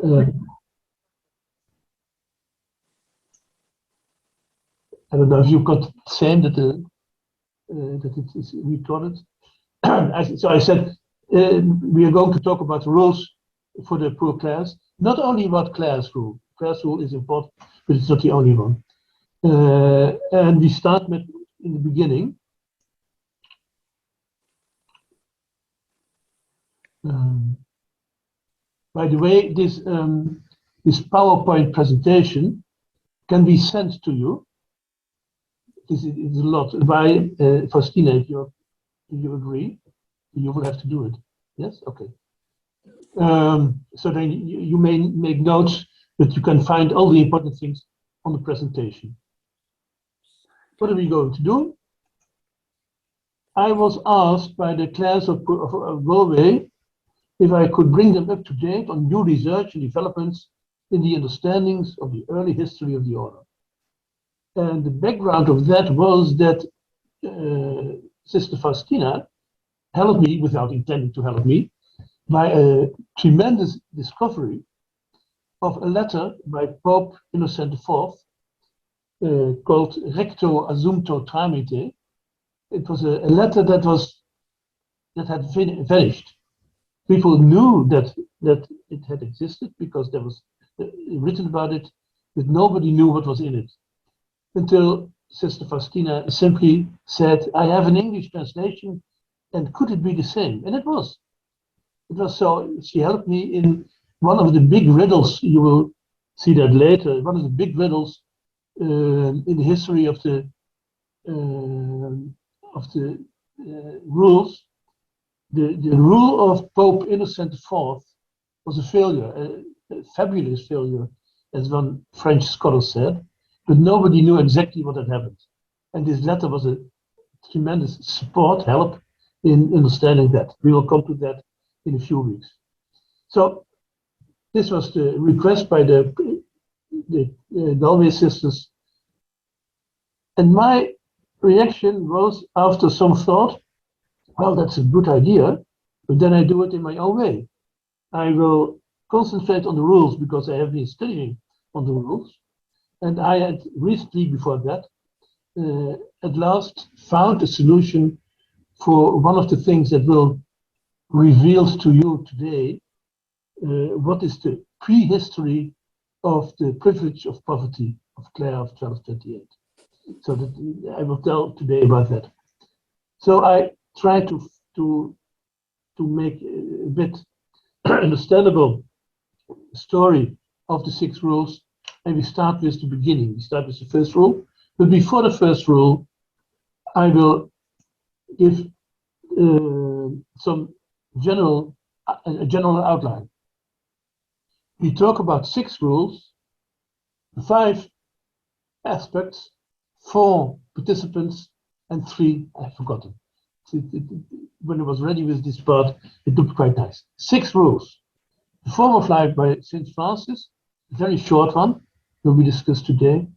Uh, I don't know if you got the same that that it is recorded. So I said we are going to talk about the rules for the poor class, not only about Clare's rule. Clare's rule is important, but it's not the only one. And we start with in the beginning. By the way, this PowerPoint presentation can be sent to you. This is a lot by Faustina, if you agree. You will have to do it. Yes? Okay. So then you may make notes, but you can find all the important things on the presentation. What are we going to do? I was asked by the class of Galway if I could bring them up to date on new research and developments in the understandings of the early history of the order. And the background of that was that Sister Faustina helped me, without intending to help me, by a tremendous discovery of a letter by Pope Innocent IV called Recto Assumpto Tramite. It was a letter that had vanished. People knew that it had existed because there was written about it, but nobody knew what was in it. Until Sister Faustina simply said, I have an English translation, and could it be the same? And it was. It was so, she helped me in one of the big riddles, you will see that later, one of the big riddles in the history of the rules. The rule of Pope Innocent IV was a failure, a fabulous failure, as one French scholar said, but nobody knew exactly what had happened. And this letter was a tremendous support, help in understanding that. We will come to that in a few weeks. So this was the request by the Galway sisters. And my reaction was, after some thought, well, that's a good idea, but then I do it in my own way. I will concentrate on the rules because I have been studying on the rules. And I had recently, before that, at last found a solution for one of the things that will reveal to you today what is the prehistory of the privilege of poverty of Clare of 1228. So that I will tell today about that. So I try to make a bit understandable story of the 6 rules, and we start with the beginning. We start with the first rule, but before the first rule, I will give some general outline. We talk about 6 rules, 5 aspects, 4 participants, and 3 I've forgotten. When I was ready with this part, it looked quite nice. 6 rules. The Form of Life by St. Francis, a very short one, will be discussed today,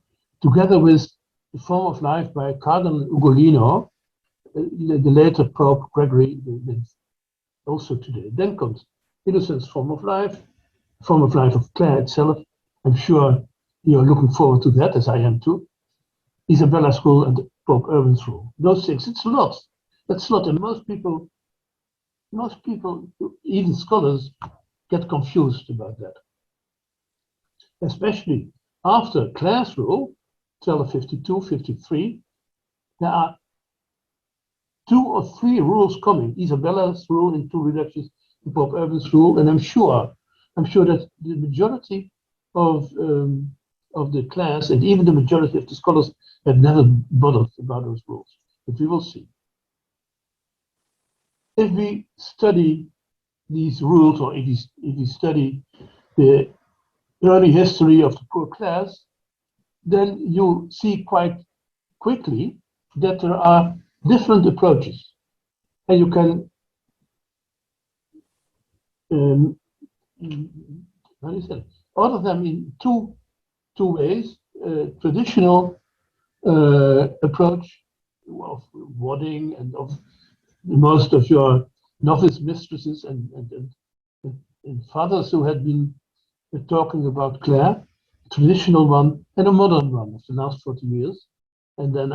together with the Form of Life by Cardinal Ugolino, the later Pope Gregory, also today. Then comes Innocent's Form of Life of Clare itself. I'm sure you're looking forward to that, as I am too. Isabella's rule and Pope Urban's rule. Those 6, it's a lot. That's a lot, and most people, even scholars, get confused about that. Especially after Clare's rule, 1252, 53, there are 2 or 3 rules coming. Isabella's rule in 2 reductions, Pope Urban's rule, and I'm sure that the majority of the class and even the majority of the scholars have never bothered about those rules. But we will see. If we study these rules, or if we study the early history of the poor class, then you see quite quickly that there are different approaches, and you can order them in two ways. Traditional approach of wadding and of most of your novice mistresses and fathers who had been talking about Clare, a traditional one and a modern one of the last 40 years. And then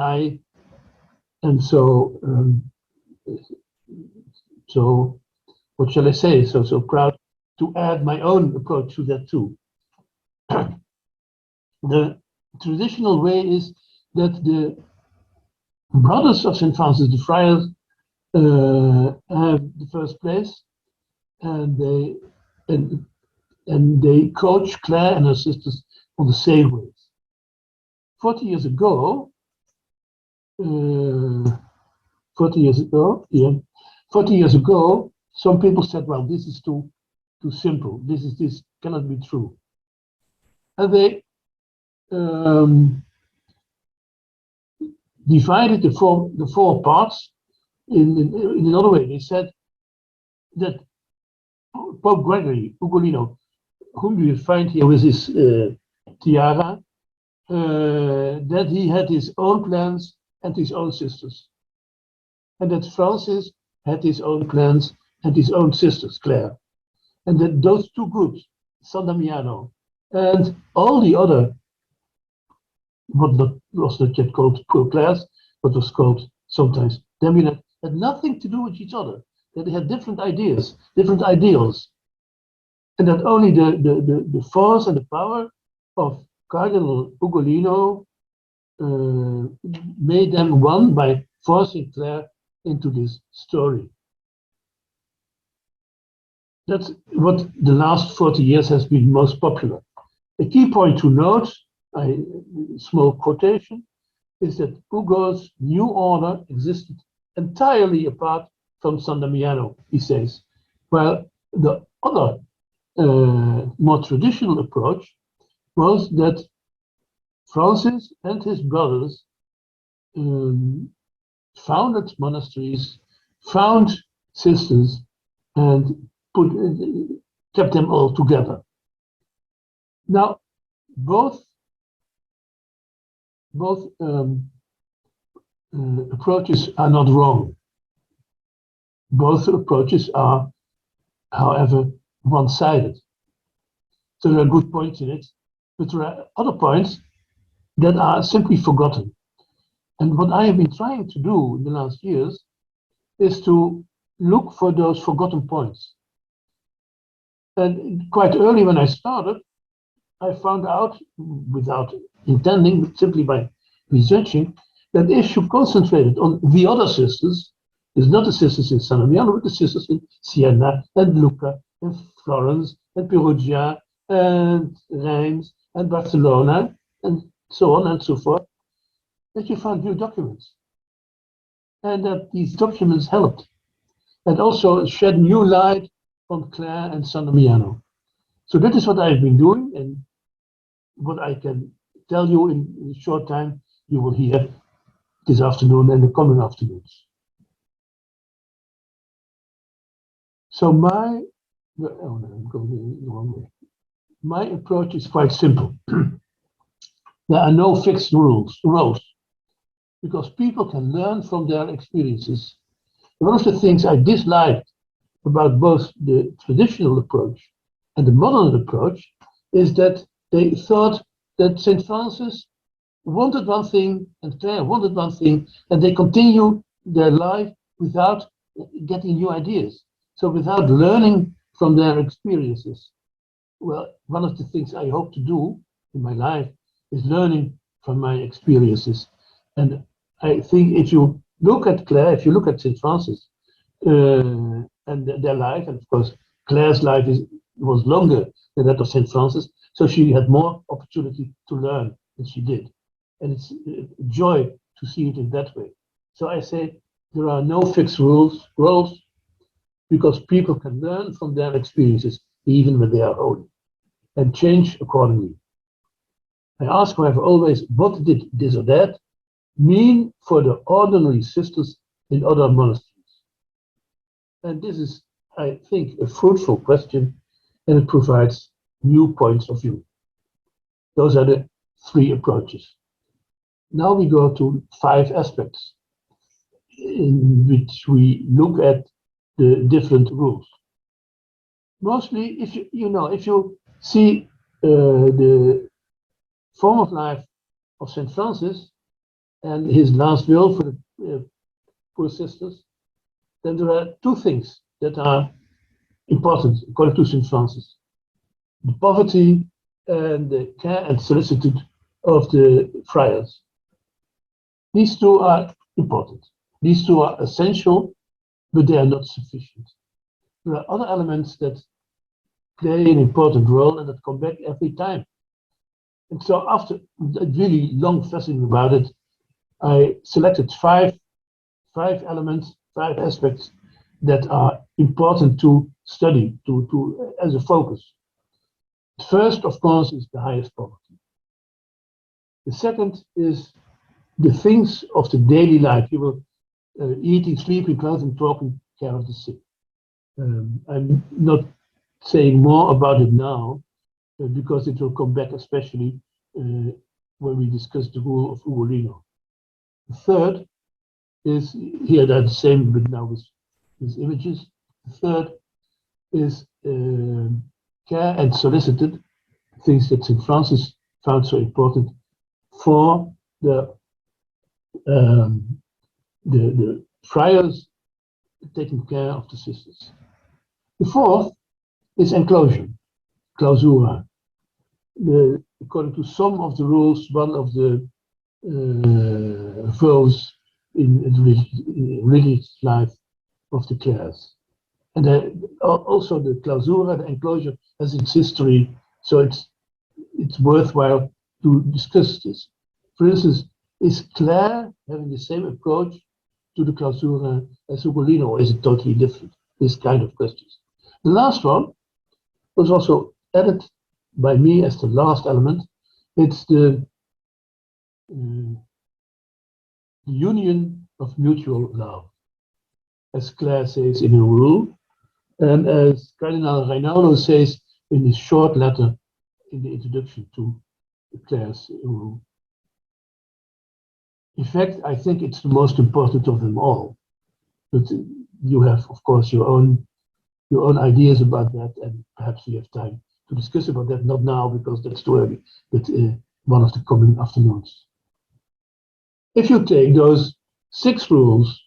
so what shall I say? So proud to add my own approach to that too. The traditional way is that the brothers of St. Francis the Friars have the first place, and they coach Clare and her sisters on the sailways. 40 years ago, 40 years ago, yeah, 40 years ago, some people said, well, this is too simple. This cannot be true. And they divided the four parts in another way. They said that Pope Gregory Ugolino, whom you find here with his tiara, that he had his own plans and his own sisters. And that Francis had his own plans and his own sisters, Clare. And that those two groups, San Damiano and all the other, what was not yet called Poor Clares, but was called sometimes Damiano, had nothing to do with each other. That they had different ideas, different ideals. And that only the force and the power of Cardinal Ugolino made them one by forcing Clare into this story. That's what the last 40 years has been most popular. A key point to note, a small quotation, is that Ugo's new order existed entirely apart from San Damiano, he says, while the other more traditional approach was that Francis and his brothers founded monasteries, found sisters, and kept them all together. Now, both approaches are not wrong. Both approaches are, however, one-sided. So there are good points in it, but there are other points that are simply forgotten. And what I have been trying to do in the last years is to look for those forgotten points. And quite early when I started, I found out, without intending, but simply by researching, that if you concentrated on the other sisters, it's not the sisters in San Damiano, but the sisters in Siena and Lucca and Florence and Perugia and Reims and Barcelona and so on and so forth, that you found new documents. And that these documents helped and also shed new light on Clare and San Damiano. So that is what I've been doing, and what I can tell you in a short time, you will hear this afternoon and the coming afternoons. So my approach is quite simple. There are no fixed rules, because people can learn from their experiences. One of the things I disliked about both the traditional approach and the modern approach is that they thought that St. Francis wanted one thing and Clare wanted one thing, and they continue their life without getting new ideas. So without learning from their experiences. Well, one of the things I hope to do in my life is learning from my experiences. And I think if you look at Clare, if you look at St. Francis and their life, and of course Clare's life was longer than that of St. Francis, so she had more opportunity to learn than she did. And it's a joy to see it in that way. So I say there are no fixed rules, because people can learn from their experiences even when they are old and change accordingly. I ask, however, always, what did this or that mean for the ordinary sisters in other monasteries? And this is, I think, a fruitful question, and it provides new points of view. Those are the three approaches. Now we go to 5 aspects in which we look at the different rules. Mostly, if you see the form of life of St. Francis and his last will for the poor sisters, then there are two things that are important according to St. Francis: the poverty and the care and solicitude of the friars. These two are important. These two are essential, but they are not sufficient. There are other elements that play an important role and that come back every time. And so after really long fussing about it, I selected five elements, five aspects that are important to study, to as a focus. First, of course, is the highest poverty. The second is the things of the daily life. You will eating, sleeping, clothing, talking, care of the sick. I'm not saying more about it now because it will come back, especially when we discuss the rule of Ugolino. The third is here, they're the same, but now with images. The third is care and solicited, things that St. Francis found so important for the friars taking care of the sisters. The fourth is enclosure, clausura. According to some of the rules, one of the vows in the religious life of the Clares. And also the clausura, the enclosure, has its history, so it's worthwhile to discuss this. For instance, is Clare having the same approach to the clausura as Ugolino, or is it totally different? This kind of questions. The last one was also added by me as the last element. It's the union of mutual love, as Clare says in her rule, and as Cardinal Reinaldo says in his short letter in the introduction to Clare's rule. In fact, I think it's the most important of them all. But you have, of course, your own ideas about that, and perhaps we have time to discuss about that. Not now, because that's too early, but one of the coming afternoons. If you take those 6 rules,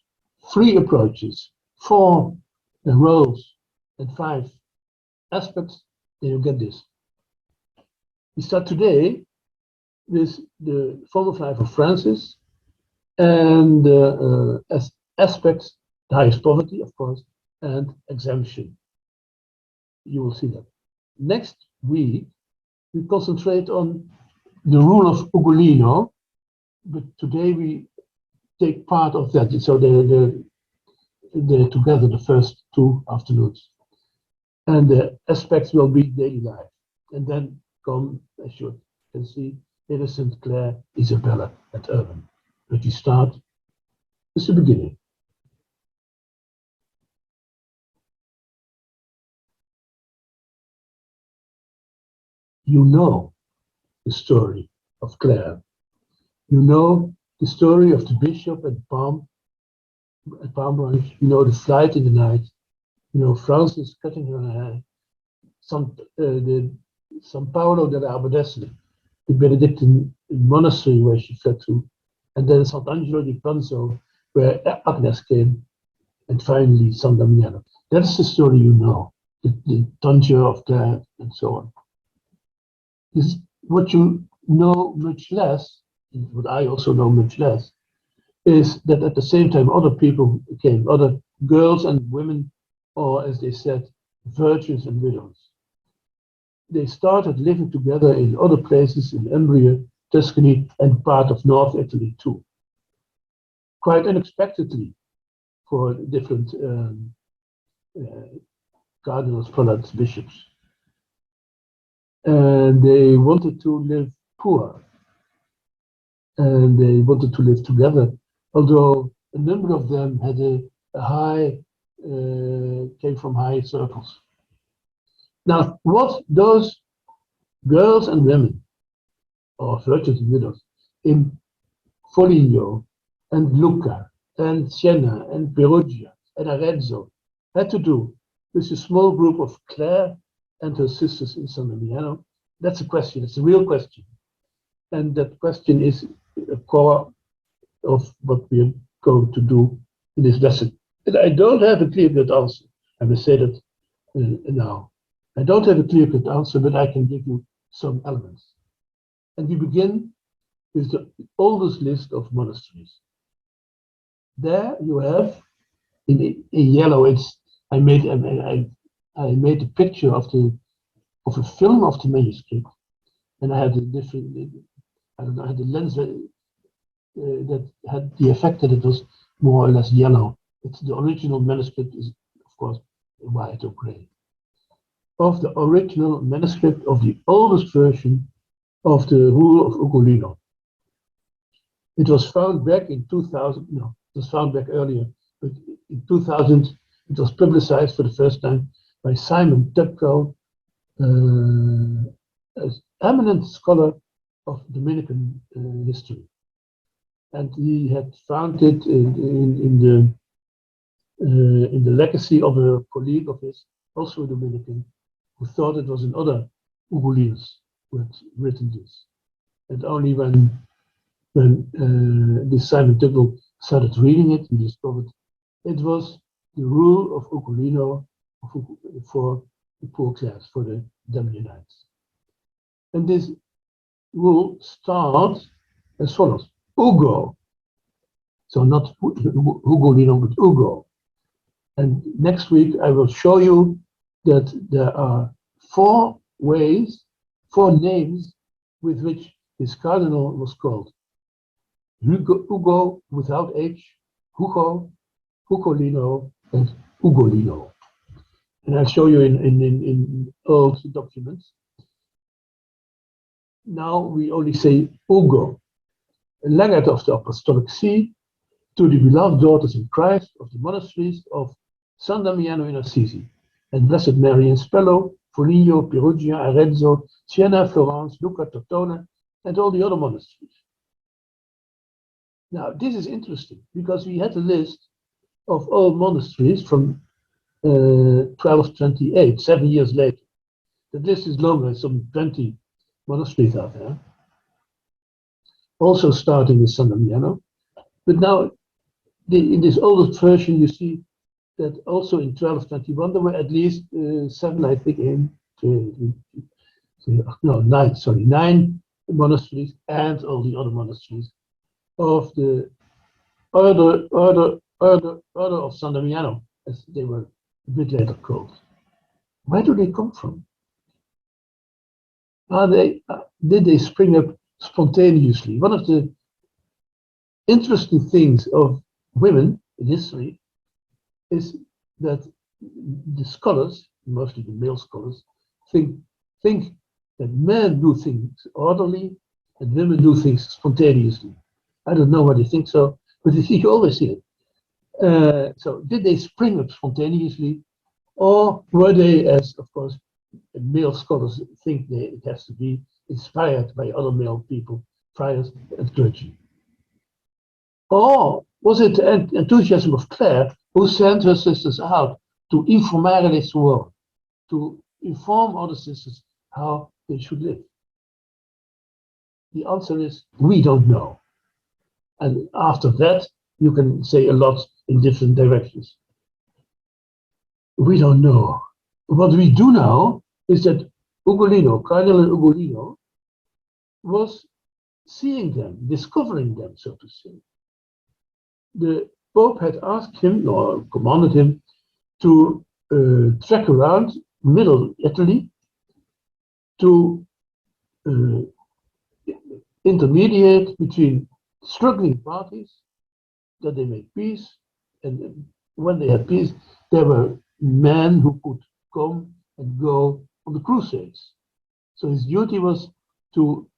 3 approaches, 4 roles, and 5 aspects, then you get this. We start today with the form of life of Francis and as aspects, the highest poverty, of course, and exemption. You will see that. Next week, we concentrate on the rule of Ugolino, but today we take part of that. So they're together the first 2 afternoons. And the aspects will be daily life. And then come, as you can see, Innocent, Clare, Isabella, and Urban. But we start with the beginning. You know the story of Clare. You know the story of the bishop at Palm Branch. You know the flight in the night. You know Francis cutting her hair. The San Paolo delle Abbadesse, the Benedictine monastery where she fled to, and then Sant'Angelo di Panzo, where Agnes came, and finally San Damiano. That's the story you know, the tonsure of Clare and so on. This, what you know much less, what I also know much less, is that at the same time other people came, other girls and women, or as they said, virgins and widows. They started living together in other places in Umbria, Tuscany, and part of North Italy too. Quite unexpectedly for different cardinals, prelates, bishops. And they wanted to live poor. And they wanted to live together, although a number of them had came from high circles. Now, what those girls and women, or virgins and widows, in Foligno and Lucca and Siena and Perugia and Arezzo had to do with a small group of Clare and her sisters in San Damiano That's a question. It's a real question, and that question is a core of what we are going to do in this lesson. And I don't have a clear-cut answer. I will say that now. I don't have a clear-cut answer, but I can give you some elements. And we begin with the oldest list of monasteries. There you have in yellow. I made a picture of a film of the manuscript, and I had a different. I don't know. I had a lens that had the effect that it was more or less yellow. The original manuscript is, of course, white or gray. Of the original manuscript of the oldest version of the Rule of Ugolino. It was found back in 2000. No, it was found back earlier, but in 2000 it was publicized for the first time by Simon Tupko, an eminent scholar of Dominican history, and he had found it in the legacy of a colleague of his, also a Dominican, who thought it was another Ugolinos who had written this. And only when this Simon Tupko started reading it, he discovered it was the Rule of Ugolino for the poor class, for the Damianites. And this rule starts as follows: Ugo. So not Ugolino, but Ugo. And next week I will show you that there are four names with which this cardinal was called. Ugo without H, Hugo, Ugolino, and Ugolino. And I'll show you in old documents. Now we only say Ugo, a legate of the Apostolic See, to the beloved daughters in Christ of the monasteries of San Damiano in Assisi, and Blessed Mary in Spello, Foligno, Perugia, Arezzo, Siena, Florence, Lucca, Tortona, and all the other monasteries. Now, this is interesting because we had a list of all monasteries from 1228, 7 years later. The list is longer, some 20 monasteries out there, also starting with San Damiano. But now, in this oldest version, you see that also in 1221 there were at least 7, I think, nine monasteries and all the other monasteries of the Order of San Damiano, as they were a bit later called. Where do they come from? Did they spring up spontaneously? One of the interesting things of women in history is that the scholars, mostly the male scholars, think that men do things orderly and women do things spontaneously. I don't know why they think so, but you always see it. So did they spring up spontaneously, or were they, as of course male scholars think it has to be, inspired by other male people, friars and clergy? Or was it the enthusiasm of Clare who sent her sisters out to informare le suore, to inform other sisters how they should live? The answer is, we don't know. And after that, you can say a lot in different directions. We don't know. What we do know is that Ugolino, Cardinal Ugolino, was seeing them, discovering them, so to say. The Pope had asked him, or commanded him, to trek around Middle Italy to intermediate between struggling parties, that they make peace, and when they had peace, there were men who could come and go on the crusades. So his duty was to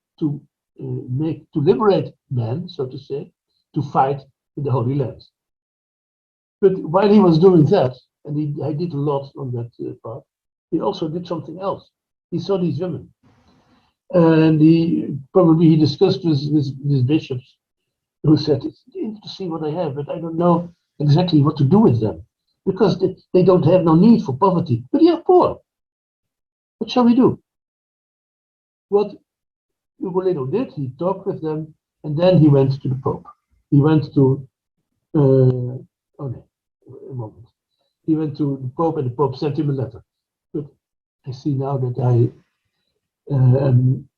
liberate men, so to say, to fight in the Holy Land. But while he was doing that, and he did a lot on that part, he also did something else. He saw these women, and he discussed with his bishops, who said, "It's interesting to see what I have, but I don't know exactly what to do with them, because they don't have no need for poverty, but they are poor. What shall we do?" what Ugolino did, he talked with them, and then he went to the Pope. He went to, oh no, a moment. He went to the Pope, and the Pope sent him a letter. But I see now that I am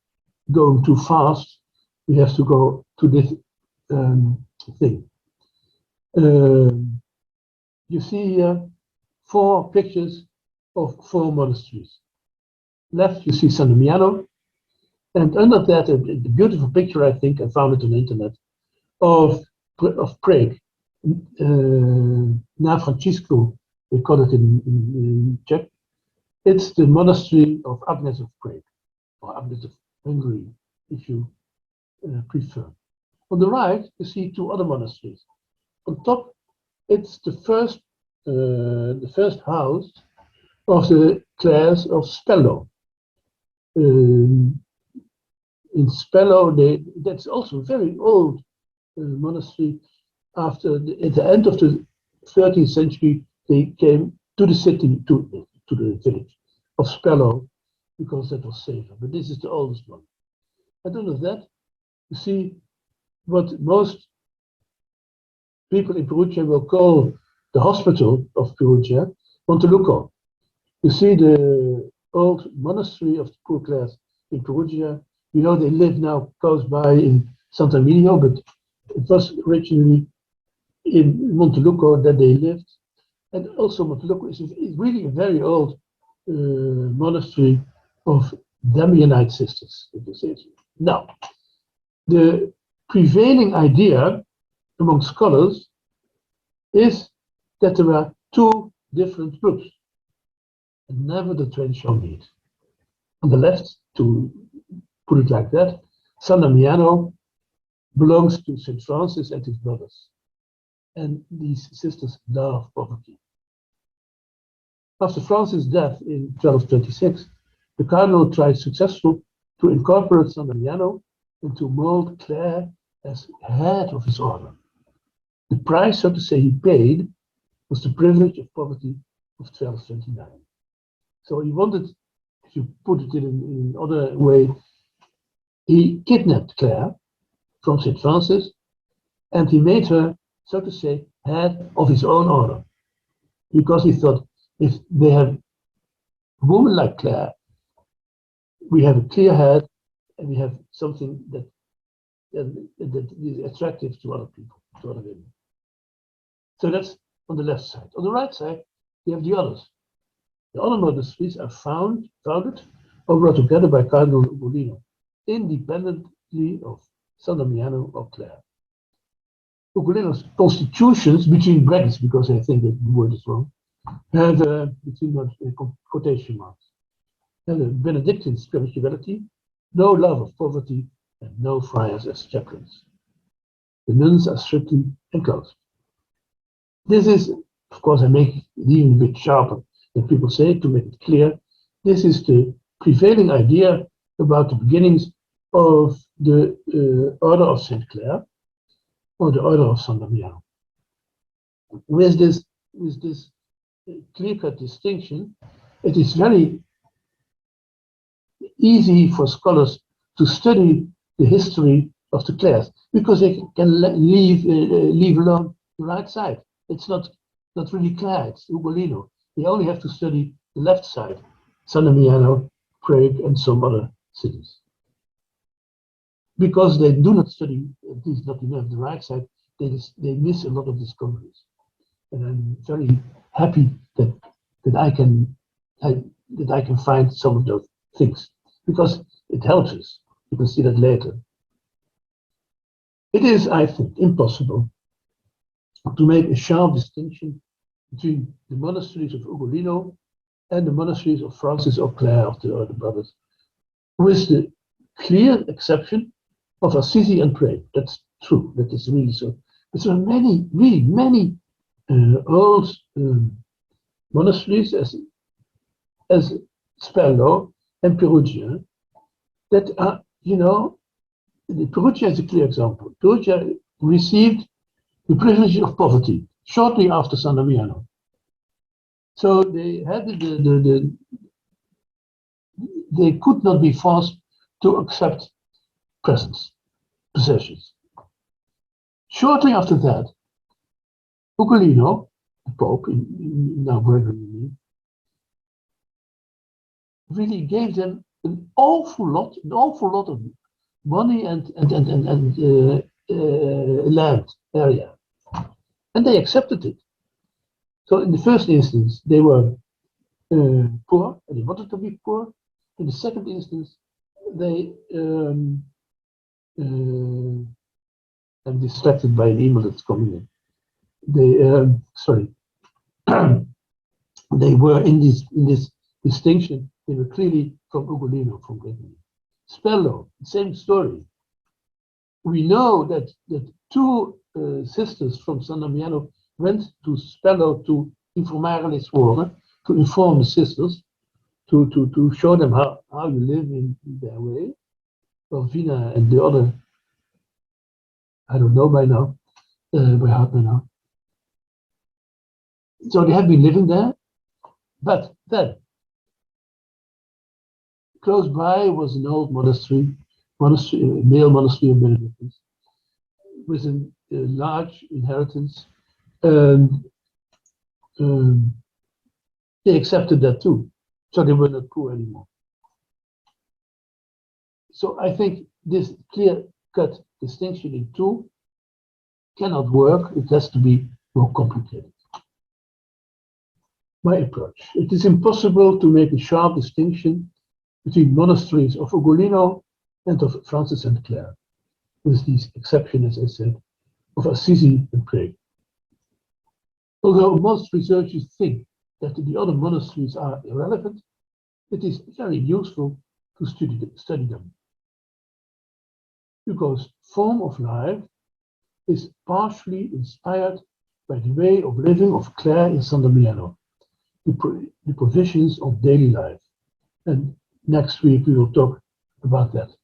going too fast. We have to go to this thing. You see here 4 pictures of 4 monasteries. Left, you see San Damiano, and under that, a beautiful picture, I think, I found it on the internet, of Prague. Na Francisco, we call it in Czech. It's the monastery of Agnes of Prague, or Agnes of Hungary, if you prefer. On the right, you see 2 other monasteries. On top, it's the first house of the Clares of Spello. In Spello, that's also a very old monastery. At the end of the 13th century, they came to the city, to the village of Spello, because that was safer. But this is the oldest one. And under that, you see what most people in Perugia will call the hospital of Perugia, Monteluco. You see the old monastery of the poor class in Perugia. You know, they live now close by in Sant'Emilio, but it was originally in Monteluco that they lived. And also Monteluco is really a very old monastery of Damianite sisters. Now, the prevailing idea among scholars is that there are 2 different groups, and never the twain shall meet. On the left, to put it like that, San Damiano belongs to St. Francis and his brothers, and these sisters love poverty. After Francis' death in 1226, the cardinal tried successfully to incorporate San Damiano and to mold Clare as head of his order. The price, so to say, he paid was the privilege of poverty of 1229. So he wanted, if you put it in another way, he kidnapped Clare from St. Francis, and he made her, so to say, head of his own order. Because he thought, if they have a woman like Clare, we have a clear head, and we have something that is attractive to other people, to other women. So that's on the left side. On the right side, you have the others. The other monasteries are founded or brought together by Cardinal Ugolino, independently of San Damiano or Clare. Ugolino's constitutions, between brackets, because I think that the word is wrong, have between quotation marks, have a Benedictine spirituality, no love of poverty, and no friars as chaplains. The nuns are strictly enclosed. This is, of course, I make it even a bit sharper than people say to make it clear. This is the prevailing idea about the beginnings of the Order of St. Clare, or the Order of San Damiano. With this clear-cut distinction, it is very easy for scholars to study the history of the Clares, because they can leave alone the right side. It's not really Clare, it's Ugolino. They only have to study the left side, San Damiano, Prague, and some other cities. Because they do not study, at least not enough, the right side, they miss a lot of discoveries. And I'm very happy that I can find some of those things, because it helps us. You can see that later. It is, I think, impossible to make a sharp distinction between the monasteries of Ugolino and the monasteries of Francis or Clare of the brothers, with the clear exception of Assisi and Prague. That's true, that is really so. But there are really many old monasteries as Spello and Perugia that are, Perugia is a clear example. Perugia received the privilege of poverty shortly after San Damiano. So they had they could not be forced to accept possessions. Shortly after that, Ugolino, the Pope, now Gregory, really gave them an awful lot of money and land area, and they accepted it. So in the first instance, they were poor, and they wanted to be poor. In the second instance, they I'm distracted by an email that's coming in. They were in this distinction. They were clearly from Ugolino, from Gregory. Spello, same story. We know that two sisters from San Damiano went to Spello to informare le suore, to inform the sisters, to show them how you live in their way. Vina and the other, I don't know by heart by now. So they have been living there, but then close by was an old monastery, male monastery of Benedictines, with a large inheritance, and they accepted that too. So they were not poor anymore. So I think this clear-cut distinction in two cannot work. It has to be more complicated. My approach. It is impossible to make a sharp distinction between monasteries of Ugolino and of Francis and Clare, with these exceptions, as I said, of Assisi and Prague. Although most researchers think that the other monasteries are irrelevant, it is very useful to study them. Because form of life is partially inspired by the way of living of Clare in San Damiano, the provisions of daily life. And next week we will talk about that.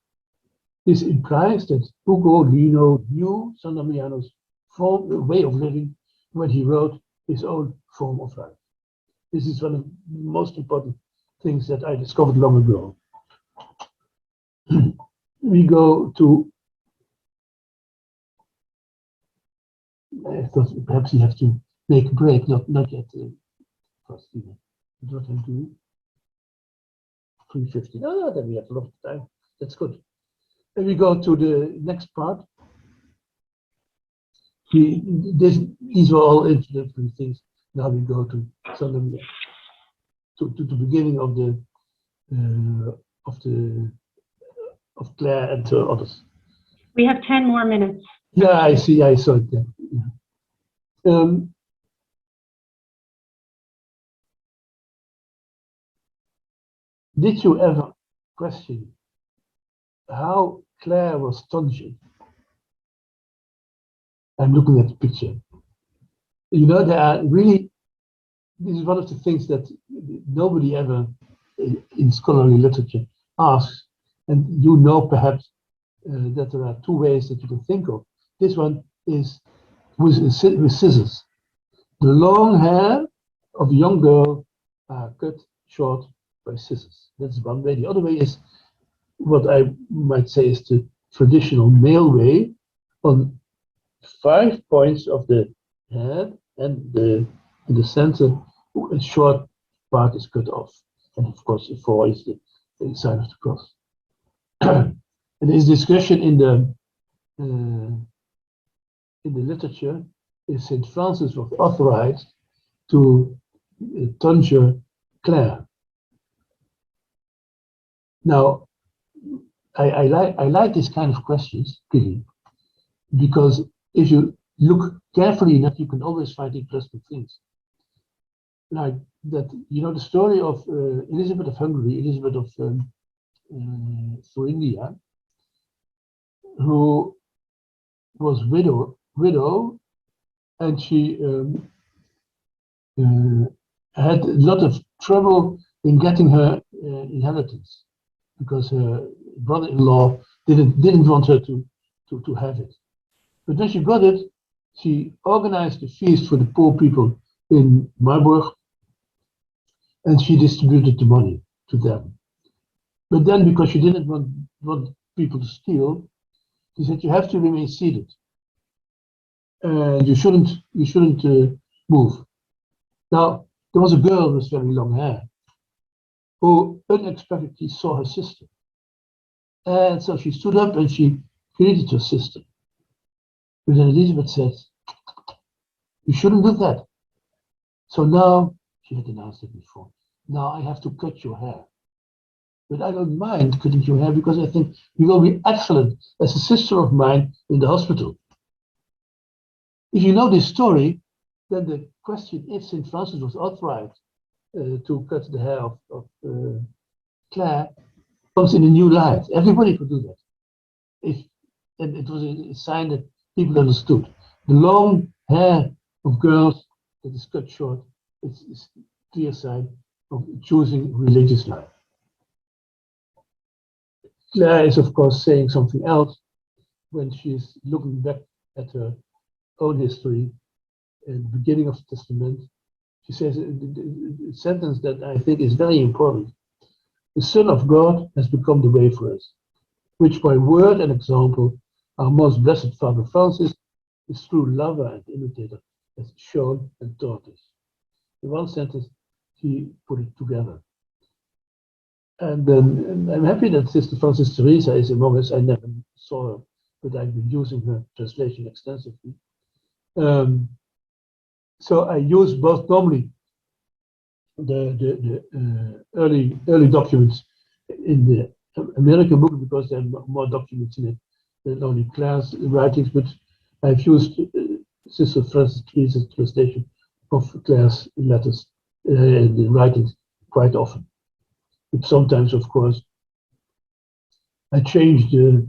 This implies that Ugolino knew San Damiano's way of living when he wrote his own form of life. This is one of the most important things that I discovered long ago. We go to, I thought perhaps you have to make a break, not yet. What I'm doing. 3:50. Oh, then we have a lot of time. That's good. And we go to the next part. These were all introductory things. Now we go to some to the beginning of of Clare and others. We have 10 more minutes. Yeah, I see. I saw it. Yeah. Did you ever question how Clare was tonsured? I'm looking at the picture. You know, there are really, this is one of the things that nobody ever in scholarly literature asks, and you know perhaps that there are two ways that you can think of. This one is with scissors. The long hair of a young girl are cut short by scissors. That's one way. The other way is what I might say is the traditional male way. On 5 points of the head and in the center, a short part is cut off. And of course, the 4 is the sign of the cross. And this discussion in the literature is St. Francis was authorized to tonsure Clare. Now, I like this kind of questions, really, because if you look carefully enough, you can always find interesting things. Like that, you know, the story of Elizabeth of Hungary, Elizabeth of Thuringia, who was widow, and she had a lot of trouble in getting her inheritance, because her brother-in-law didn't want her to have it. But when she got it, she organized a feast for the poor people in Marburg, and she distributed the money to them. But then, because she didn't want want people to steal, he said you have to remain seated. And you shouldn't move. Now, there was a girl with very long hair who unexpectedly saw her sister. And so she stood up and she greeted her sister. But then Elizabeth said, you shouldn't do that. So now, she had announced it before, now I have to cut your hair. But I don't mind cutting your hair because I think you will be excellent as a sister of mine in the hospital. If you know this story, then the question if St. Francis was authorized to cut the hair of Clare comes in a new light. Everybody could do that. And it was a sign that people understood. The long hair of girls that is cut short is a clear sign of choosing religious life. Clare is, of course, saying something else when she's looking back at her own history and the beginning of the Testament. She says a sentence that I think is very important. The Son of God has become the way for us, which by word and example our most blessed Father Francis, his true lover and imitator, has shown and taught us. In one sentence, he put it together. And I'm happy that Sister Francis Teresa is among us. I never saw her, but I've been using her translation extensively. So I use both normally the early documents in the American book because there are more documents in it than only Clare's writings, but I've used Sister Francis Teresa's translation of Clare's letters and the writings quite often. But sometimes, of course, I change the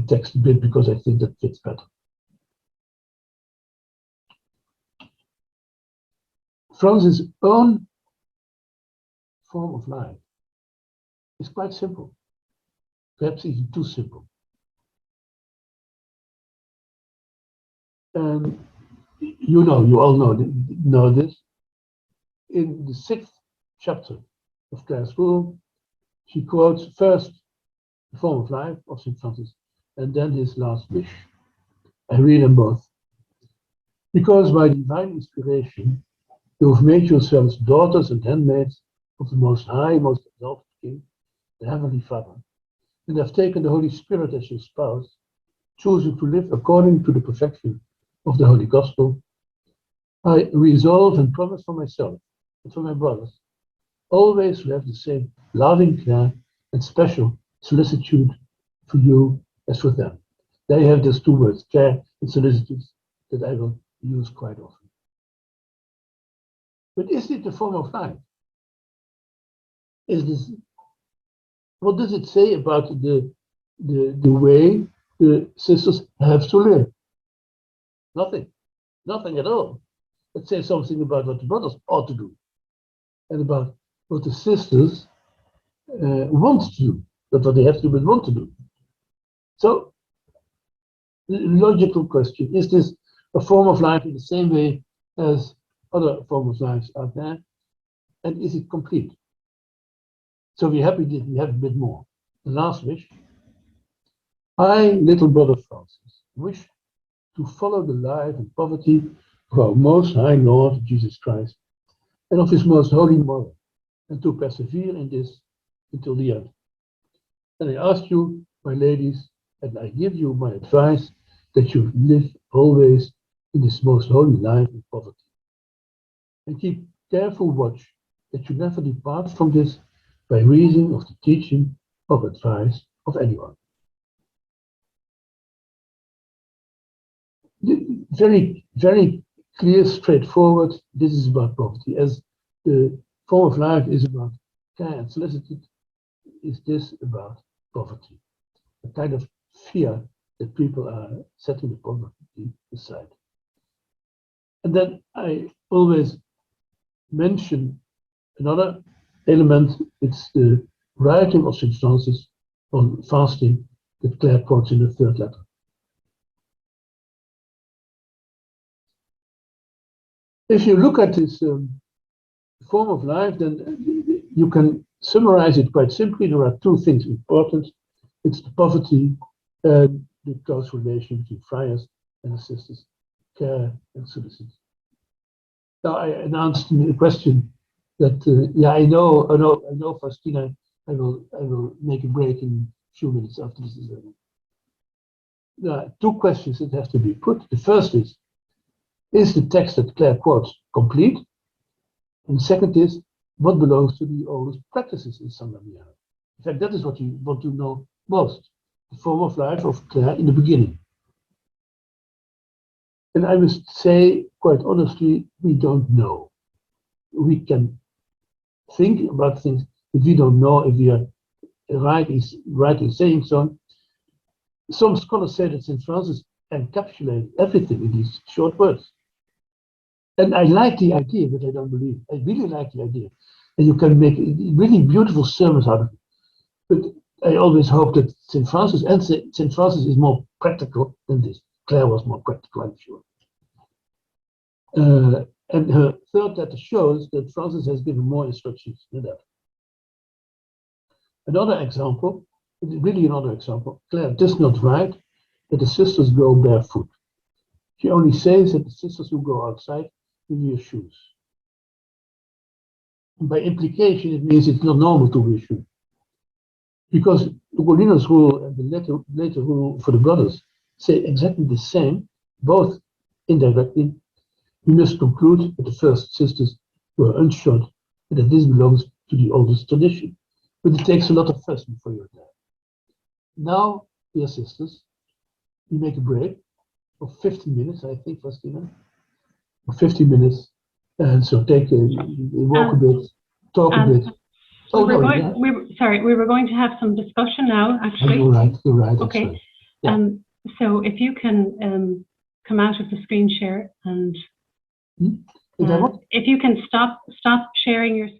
text a bit because I think that fits better. Francis' own form of life is quite simple, perhaps even too simple. And you all know this. In the 6th chapter of Clare's Rule, she quotes first the form of life of St. Francis and then his last wish. I read them both. Because by divine inspiration, you have made yourselves daughters and handmaids of the Most High, Most Exalted King, the Heavenly Father, and have taken the Holy Spirit as your spouse, choosing to live according to the perfection of the Holy Gospel. I resolve and promise for myself and for my brothers always to have the same loving care and special solicitude for you as for them. They have these two words, care and solicitude, that I will use quite often. But is it a form of life? What does it say about the way the sisters have to live? Nothing at all. It says something about what the brothers ought to do and about what the sisters want to do, not what they have to do, but want to do. So, the logical question, is this a form of life in the same way as other forms of life out there? And is it complete? So we're happy that we have a bit more. The last wish. I, little brother Francis, wish to follow the life and poverty of our most high Lord Jesus Christ and of his most holy mother, and to persevere in this until the end. And I ask you, my ladies, and I give you my advice, that you live always in this most holy life and poverty. And keep careful watch that you never depart from this by reason of the teaching or advice of anyone. Very, very clear, straightforward, this is about poverty. As the form of life is about care and solicitude, is this about poverty? A kind of fear that people are setting the poverty aside. And then I always mention another element, it's the writing of St. Francis on fasting that Clare quotes in the 3rd letter. If you look at this form of life, then you can summarize it quite simply. There are two things important. It's the poverty and the close relation between friars and the sisters, Clare and citizens. Now I announced in the question that yeah, I know, Faustina, I will make a break in a few minutes after this is over. There are two questions that have to be put. The first is the text that Clare quotes complete? And the second is, what belongs to the oldest practices in San Damiano? In fact, that is what you want to know most, the form of life of Clare in the beginning. And I must say, quite honestly, we don't know. We can think about things, but we don't know if we are right in saying so. Some scholars say that St. Francis encapsulated everything in these short words. And I like the idea, but I don't believe it. I really like the idea. And you can make really beautiful sermons out of it. But I always hope that St. Francis is more practical than this. Clare was more practical, I'm sure. And her third letter shows that Francis has given more instructions than that. Another example, Clare does not write that the sisters go barefoot. She only says that the sisters who go outside wear shoes. And by implication, it means it's not normal to wear shoes. Because the Ugolino's rule and the later rule for the brothers say exactly the same, both indirectly. We must conclude that the first sisters were unshod and that this belongs to the oldest tradition. But it takes a lot of fuss before you're there. Now, dear sisters, we make a break of 15 minutes, I think, Faustina. 15 minutes. And so take a walk a bit, talk a bit. Oh, no, we were going to have some discussion now, actually. Oh, you're right. Okay. Right. Yeah. So if you can come out of the screen share and if you can stop sharing your screen.